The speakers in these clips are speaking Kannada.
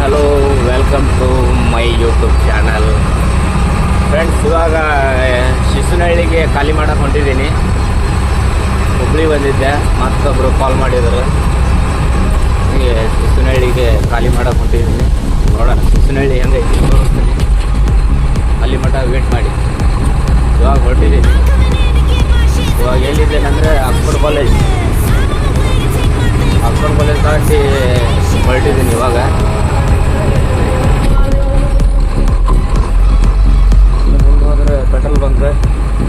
Hello, welcome to my YouTube channel. Friends, ಇವಾಗ ಶಿಶುನಹಳ್ಳಿಗೆ ಖಾಲಿ ಮಾಡಕ್ಕೆ ಹೊಂಟಿದ್ದೀನಿ. ಹುಬ್ಳಿ ಬಂದಿದ್ದೆ, ಮತ್ತೊಬ್ಬರು ಕಾಲ್ ಮಾಡಿದರು. ಹೀಗೆ ಶಿಶುನಹಳ್ಳಿಗೆ ಖಾಲಿ ಮಾಡಕ್ಕೆ ಹೊಂಟಿದ್ದೀನಿ. ನೋಡೋಣ ಶಿಶುನಹಳ್ಳಿ ಹೆಂಗೆ ತೋರಿಸ್ತೀನಿ. ಅಲ್ಲಿ ಮಠ ವೇಟ್ ಮಾಡಿ. ಇವಾಗ ಹೊರಟಿದ್ದೀನಿ. ಇವಾಗ ಎಲ್ಲಿದ್ದೇನೆಂದರೆ ಅಕ್ಬರ್ ಕಾಲೇಜ್ ದಾಟಿ ಹೊರಟಿದ್ದೀನಿ. ಇವಾಗ ಮುಂದೆ ಹೋದರೆ ಪೆಟ್ರೋಲ್ ಬಂಕ್,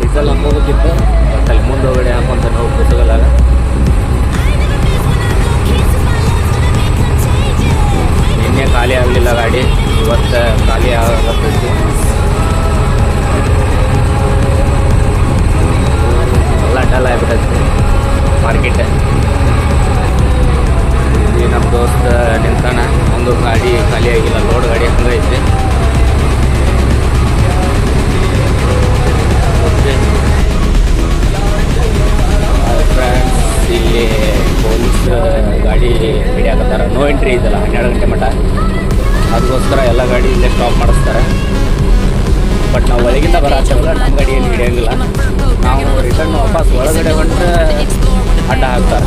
ಡೀಸೆಲ್ ಹಾಕೋಬೇಕಿತ್ತು. ಬಟ್ ಅಲ್ಲಿ ಮುಂದೆ ಹೋಗಡೆ ಹಾಕೊಂತ ನಾವು ಪುಸ್ತಕದಾಗ ನಿನ್ನೆ ಖಾಲಿ ಆಗಲಿಲ್ಲ ಗಾಡಿ, ಇವತ್ತು ಖಾಲಿ ಆಗತ್ತೈತಿ. ಎಲ್ಲ ಡಲ್ ಆಗಿಬಿಟ್ಟೈತಿ ಮಾರ್ಕೆಟ್. ಇಲ್ಲಿ ನಮ್ಮ ದೋಸ್ತ ನಿಂತಾನ, ಒಂದು ಗಾಡಿ ಖಾಲಿ ಆಗಿಲ್ಲ, ಲೋಡ್ ಗಾಡಿ ಹಂಗೈತಿ. ಫ್ರೆಂಡ್ಸ್, ಇಲ್ಲಿ ಪೊಲೀಸ್ ಗಾಡಿ ಹಿಡಿಯಾಕತ್ತಾರ. ನೋ ಎಂಟ್ರಿ ಇದಲ್ಲ 12 ಗಂಟೆ ಮಟ್ಟ. ಅದಕ್ಕೋಸ್ಕರ ಎಲ್ಲ ಗಾಡಿ ಇಲ್ಲೇ ಸ್ಟಾಪ್ ಮಾಡಿಸ್ತಾರೆ. ಬಟ್ ನಾವು ಒಳಗಿಂದ ಬರತ್ತಲ್ಲ, ನಮ್ಮ ಗಾಡಿಯಲ್ಲಿ ಹಿಡಿಯೋಂಗಿಲ್ಲ. ನಾವು ರಿಟರ್ನ್ ವಾಪಸ್ ಒಳಗಡೆ ಹೊಂಟ್ರೆ ಅಡ್ಡ ಹಾಕ್ತಾರೆ.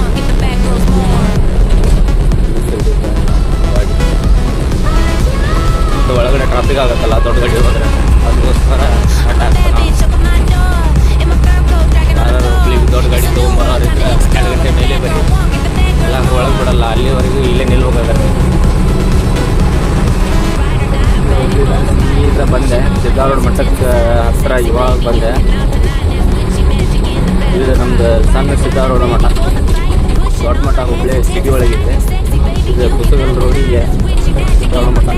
ಒಳಗಡೆ ಟ್ರಾಫಿಕ್ ಆಗುತ್ತಲ್ಲ ದೊಡ್ಡ ಗಾಡಿ ಹೋದ್ರೆ, ಅದಕ್ಕೋಸ್ಕರ ಅಡ್ಡ ಹಾಕ್ತಾರೆ. ಯಾರು ದೊಡ್ಡ ಗಾಡಿ ತೊಗೊಂಬರೋರಿದ್ರೆ 2 ಗಂಟೆ ಮೇಲೆ ಬರೀ, ಎಲ್ಲ ಒಳಗೆ ಬಿಡಲ್ಲ. ಅಲ್ಲಿವರೆಗೂ ಇಲ್ಲೇ ನಿಲ್ಬೇಕಾಗತ್ತೆ. ಈಗ ಬಂದೆ ಸಿದ್ದಾರೂಢ ಮಠಕ್ಕೆ ಹತ್ತಿರ. ಇವಾಗ ಬಂದೆ. ಇದು ನಮ್ದು ಸಣ್ಣ ಸಿದ್ದಾರೂಢ ಮಠ. ದೊಡ್ಡ ಮಠ ಹುಬ್ಳಿ ಸಿಟಿ ಒಳಗಿದೆ. ಇದು ಕುಸುಗಲ್ ರೋಡಿಗೆ ಸಿದ್ದಾರೂಢ ಮಠ.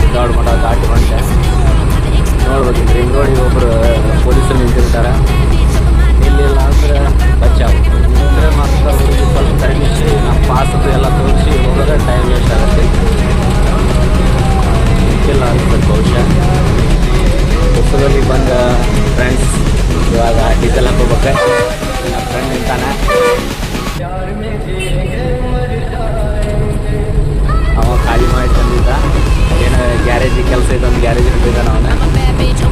ಸಿದ್ದಾರೂಢ ಮಠ ದಾಟಿ ಬಂದೆ. ನೋಡ್ಬೇಕು, ರಿಂಗ್ ರೋಡಿಗೆ ಒಬ್ಬರು ಪೊಲೀಸರು ನಿಂತಿರ್ತಾರೆ. ಇಲ್ಲಿಲ್ಲ ಅಂದರೆ ಬಚಾವ್, ಅಂದರೆ ಮಾತ್ರ ಸ್ವಲ್ಪ ಟೈಮ್ ಇಚ್ಚಿ ನಮ್ಮ ಪಾಸದ್ದು ಎಲ್ಲ ತೋರಿಸಿ ಹೋಗೋದ್ರೆ ಟೈಮ್ ವೇಸ್ಟ್ ಆಗುತ್ತೆ. ಇಲ್ಲ ಅನ್ಸುತ್ತೆ ಬಹುಶಃ. ಪುಸ್ತಕದಲ್ಲಿ ಬಂದ ಫ್ರೆಂಡ್ಸ್, ಇವಾಗ ಡೀಸೆಲ್ ಹಾಕೋಬೇಕು. ನಮ್ಮ ಫ್ರೆಂಡ್ ನಿಂತಾನೆ, ಅವ ಖಾಲಿ ಮಾಡಿ ತಂದಿದ್ದ. ಏನು ಗ್ಯಾರೇಜಿಗೆ ಕೆಲಸ ಇದೆ, ಒಂದು ಗ್ಯಾರೇಜ್ ಹಿಡಿದಿದ್ದಾನೆ ಅವನ.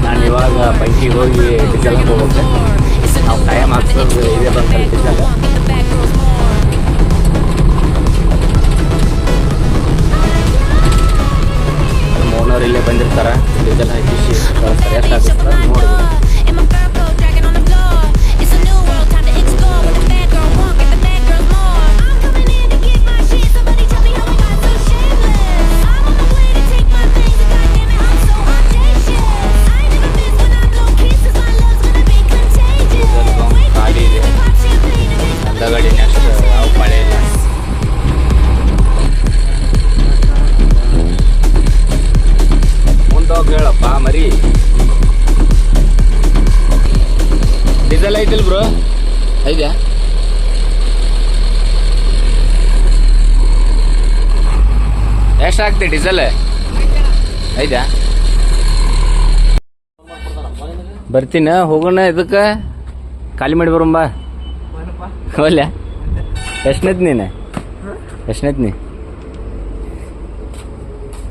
ನಾನು ಇವಾಗ ಬೈಕಿಗೆ ಹೋಗಿ ಡೀಸೆಲ್ ಹಾಕೋಬೇಕು. ನಾವು ಟೈಮ್ ಹಾಕ್ಸೋದು ಇದೆ ಬಂತಲ್ಲ ಡೀಸೆಲ್. ನಮ್ಮ ಓನರ್ ಇಲ್ಲೇ ಬಂದಿರ್ತಾರೆ. ಡೀಸೆಲ್ ಹಾಕಿ ಸರಿಯಾಗಿ ಆಗುತ್ತೆ ನೋಡ್ಬೋದು. ಗಾಡಿ ನೆಕ್ಸ್ಟ್ ಯಾವ ಮಳೆ ಇಲ್ಲ. ಮುಂದೋಗಿ ಹೇಳಪ್ಪ ಮರಿ. ಡೀಸೆಲ್ ಐತಿಲ್ ಬ್ರೋ? ಐದ್ಯಾ? ಎಷ್ಟು ಹಾಕ್ತಿ ಡೀಸೆಲ್? ಐದ್ಯಾ? ಬರ್ತೀನ, ಹೋಗೋಣ. ಇದಕ್ಕೆ ಖಾಲಿ ಮಾಡಿ ಬರೋಂಬ. ಹೋಲ್ಯ? ಎಷ್ಟನೇತ್ ನೀನು? ಎಷ್ಟನೇತ್ ನೀ?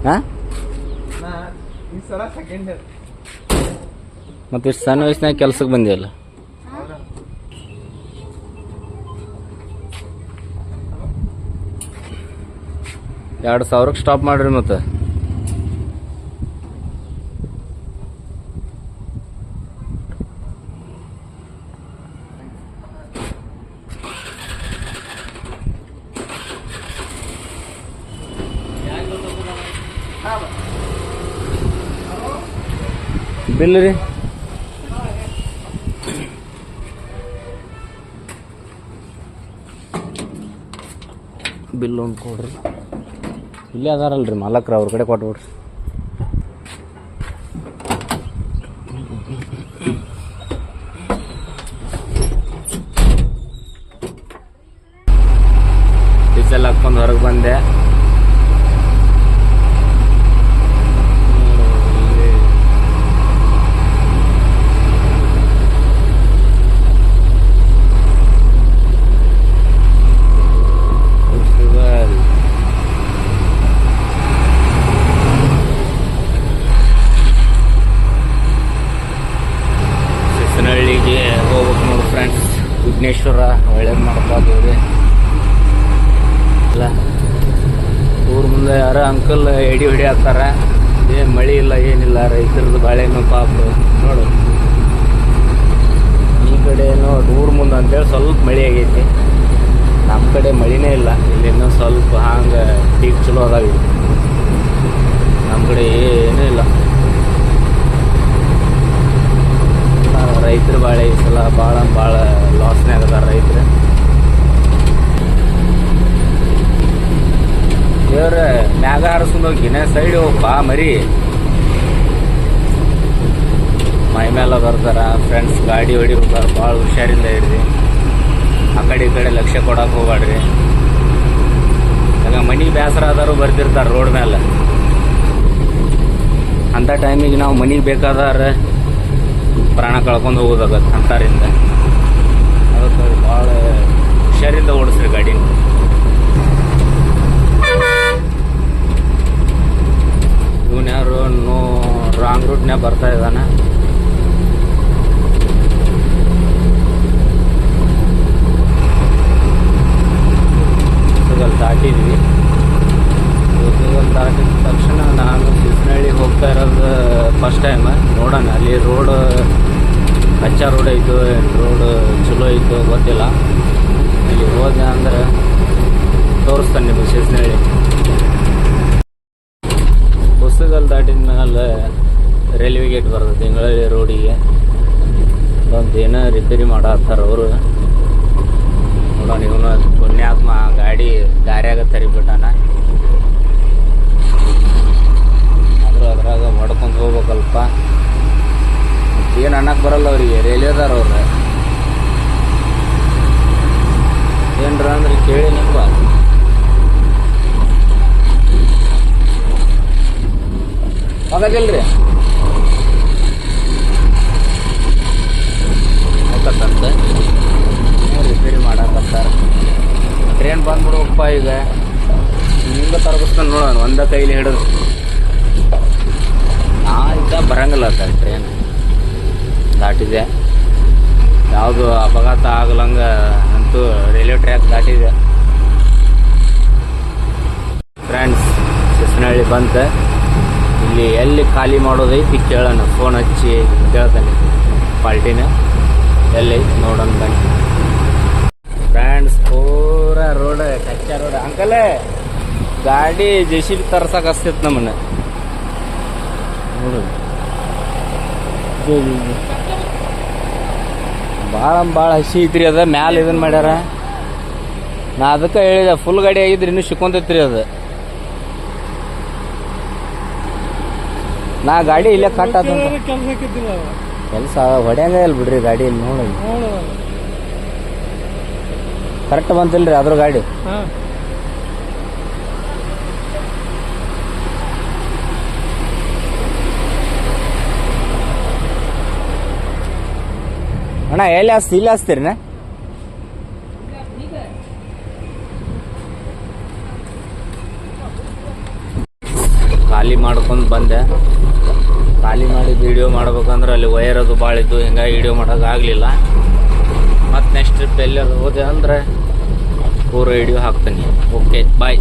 ಹಾಂ, ಮತ್ತೆ ಇಷ್ಟು ಸಣ್ಣ ವಯಸ್ಸಿನಾಗ ಕೆಲ್ಸಕ್ಕೆ ಬಂದಿಯಲ್ಲ? $2,000 ಸ್ಟಾಪ್ ಮಾಡ್ರಿ. ಮತ್ತೆ ಬಿಲ್ ರೀ? ಬಿಲ್ ಒಂದು ಕೊಡ್ರಿ. ಇಲ್ಲೇ ಅದಾರಲ್ರಿ ಮಾಲಕ್ರ, ಅವ್ರ ಕಡೆ ಕೊಟ್ಬಿಡ್ರಿ. ಡೀಸೆಲ್ ಹಾಕ್ಕೊಂಡು ಹೊರಗೆ ಬಂದೆ. ಯಾರ ಅಂಕಲ್ ಎಡಿ ಹೊಡಿ ಹಾಕ್ತಾರ. ಏನು ಮಳೆ ಇಲ್ಲ ಏನಿಲ್ಲ, ರೈತರದ್ದು ಬಾಳೆಹಣ್ಣು ಪಾಪ ನೋಡು. ಈ ಕಡೆ ಏನೋ ಊರ್ ಮುಂದೆ ಅಂತೇಳಿ ಸ್ವಲ್ಪ ಮಳೆ ಆಗೈತಿ. ನಮ್ಮ ಕಡೆ ಮಳಿನೇ ಇಲ್ಲ. ಇಲ್ಲಿ ಇನ್ನೂ ಸ್ವಲ್ಪ ಹಂಗೆ ಪೀಕ್ ಚಲೋ ಅದಾವ. ನಮ್ಮ ಕಡೆ ಏನೂ ಇಲ್ಲ. ರೈತರು ಬಾಳೆ ಈ ಸಲ ಭಾಳ ಲಾಸ್ನೇ ಆಗದಾರ ರೈತರು. ದೇವ್ರ ಮ್ಯಾಗ ಹಾರಿಸ್ಕೊಂಡು ಹೋಗಿನ ಸೈಡ್ ಹೋಗಪ್ಪ ಮರಿ. ಮೈ ಮೇಲೆ ಬರ್ತಾರ ಫ್ರೆಂಡ್ಸ್, ಗಾಡಿ ಹೊಡಿಬೇಕಾರೆ ಭಾಳ ಹುಷಾರಿಂದ ಇರ್ರಿ. ಆ ಕಡೆ ಈ ಕಡೆ ಲಕ್ಷ್ಯ ಕೊಡಕ್ಕೆ ಹೋಗ್ಬೇಡ್ರಿ. ಆಗ ಮನೆಗೆ ಬೇಸರ ಆದರೂ ಬರ್ತಿರ್ತಾರೆ ರೋಡ್ ಮೇಲೆ. ಅಂಥ ಟೈಮಿಗೆ ನಾವು ಮನೆಗೆ ಬೇಕಾದ್ರೆ ಪ್ರಾಣ ಕಳ್ಕೊಂಡು ಹೋಗೋದಾಗತ್ತೆ ಅಂತಾರಿಂದ. ಅದಕ್ಕೆ ಭಾಳ ಹುಷಾರಿಂದ ಓಡಿಸ್ರಿ ಗಾಡಿನ. ಇವನು ಯಾರು ರಾಂಗ್ ರೂಟ್ನ್ಯಾಗ ಬರ್ತಾ ಇದ್ದಾನೆ. ದಾಟಿದ್ವಿ. ದಾಟಿದ ತಕ್ಷಣ ನಾನು ಸಿಸ್ನಹಳ್ಳಿಗೆ ಹೋಗ್ತಾ ಇರೋದು ಫಸ್ಟ್ ಟೈಮ್. ನೋಡೋಣ ಅಲ್ಲಿ ರೋಡ್ ಕಚ್ಚಾ ರೋಡ್ ಐತು, ರೋಡ್ ಚಲೋ ಐತು ಗೊತ್ತಿಲ್ಲ. ಇಲ್ಲಿ ಹೋದೆ ಅಂದ್ರೆ ತೋರಿಸ್ತಾನೆ ನಿಮಗೆ ಸಿಸ್ನಹಳ್ಳಿ. ಹೊಸಗಲ್ ದಾಟಿದ ಮೇಲೆ ರೈಲ್ವೆ ಗೇಟ್ ಬರ್ತದೆ ತಿಂಗಳಲ್ಲಿ ರೋಡಿಗೆ. ಒಂದು ಏನೋ ರಿಪೇರಿ ಮಾಡತ್ತಾರ ಅವರು. ನೋಡೋಣ, ಇವನು ಪುಣ್ಯಾತ್ಮ ಗಾಡಿ ದಾರ್ಯಾಗ ತರಿಬಿಟ್ಟಾನ. ಆದರೂ ಅದ್ರಾಗ ಹೊಡ್ಕೊಂಡು ಹೋಗ್ಬೇಕಲ್ಪ. ಏನು ಅನ್ನಕ್ಕೆ ಬರಲ್ಲ ಅವರಿಗೆ, ರೈಲ್ವೆದಾರ ಅವ್ರ. ಏನ್ರ ಅಂದ್ರೆ ಕೇಳಿ ನಿಂಬ. ಹೋಗದಿಲ್ರಿ ಹೋಗತ್ತಂತ ರಿಪೇರಿ ಮಾಡಕತ್ತಾರ. ಟ್ರೈನ್ ಬಂದ್ಬಿಡುವಪ್ಪ ಈಗ. ಹಿಂಗೆ ತರಬಿಸ್ತಾನೆ ನೋಡೋಣ ಒಂದ ಕೈಲಿ ಹಿಡಿದು. ಇದ್ದ ಬರಂಗಿಲ್ಲ ಸರ್ ಟ್ರೈನ್ ದಾಟಿದೆ. ಯಾವುದು ಅಪಘಾತ ಆಗಲಂಗ ಅಂತೂ ರೈಲ್ವೆ ಟ್ರ್ಯಾಕ್ ದಾಟಿದೆ. ಫ್ರೆಂಡ್ಸ್, ಸಿಸ್ನಹಳ್ಳಿ ಬಂತ. ಇಲ್ಲಿ ಎಲ್ಲಿ ಖಾಲಿ ಮಾಡೋದೈತಿ ಕೇಳೋಣ. ಫೋನ್ ಹಚ್ಚಿ ಕೇಳ್ತಾನೆ ಪಾಲ್ಟಿನ ಎಲ್ಲೈತಿ ನೋಡೋಣ ಬನ್ನಿ. ಫ್ರೆಂಡ್ಸ್, ಪೂರಾ ರೋಡ್ ಕಚ್ಚಾ ರೋಡ್. ಅಂಕಲೇ ಗಾಡಿ JCB ತರ್ಸಕ್ಕೆ ಹಚ್ತೈತೆ ನಮ್ಮನ್ನ. ನೋಡು ಭಾಳ ಹಸಿ ಐತ್ರಿ ಅದ. ಮ್ಯಾಲೆ ಇದನ್ನು ಮಾಡ್ಯಾರ. ನಾ ಅದಕ್ಕೆ ಹೇಳಿದೆ, ಫುಲ್ ಗಾಡಿ ಆಗಿದ್ರಿ ಇನ್ನೂ ಸಿಕ್ಕೊಂತೈತ್ರಿ ಅದು. ನಾ ಗಾಡಿ ಇಲ್ಲೇ ಕಟ್ ಆದ ಕೆಲಸ ಹೊಡ್ಯಾಂಗ ಇಲ್ಲ ಬಿಡ್ರಿ ಗಾಡಿ. ಇಲ್ಲಿ ನೋಡಿ ಕರೆಕ್ಟ್ ಬಂತಿಲ್ರಿ ಅದ್ರ ಗಾಡಿ. ಅಣ್ಣ ಎಲ್ಲಿ ಇಲ್ಲಿ ಹಚ್ತೀರಿನ? ಖಾಲಿ ಮಾಡ್ಕೊಂಡು ಬಂದೆ. ಖಾಲಿ ಮಾಡಿ ವಿಡಿಯೋ ಮಾಡ್ಬೇಕಂದ್ರೆ ಅಲ್ಲಿ ವೈರ್ ಅದು ಭಾಳ ಇದ್ದು, ಹಿಂಗಾಗಿ ವಿಡಿಯೋ ಮಾಡೋಕ್ಕಾಗಲಿಲ್ಲ. ಮತ್ತು ನೆಕ್ಸ್ಟ್ ಟ್ರಿಪ್ ಎಲ್ಲಾದ್ರು ಹೋದೆ ಅಂದರೆ ಪೂರ ವಿಡಿಯೋ ಹಾಕ್ತೀನಿ. ಓಕೆ, ಬಾಯ್.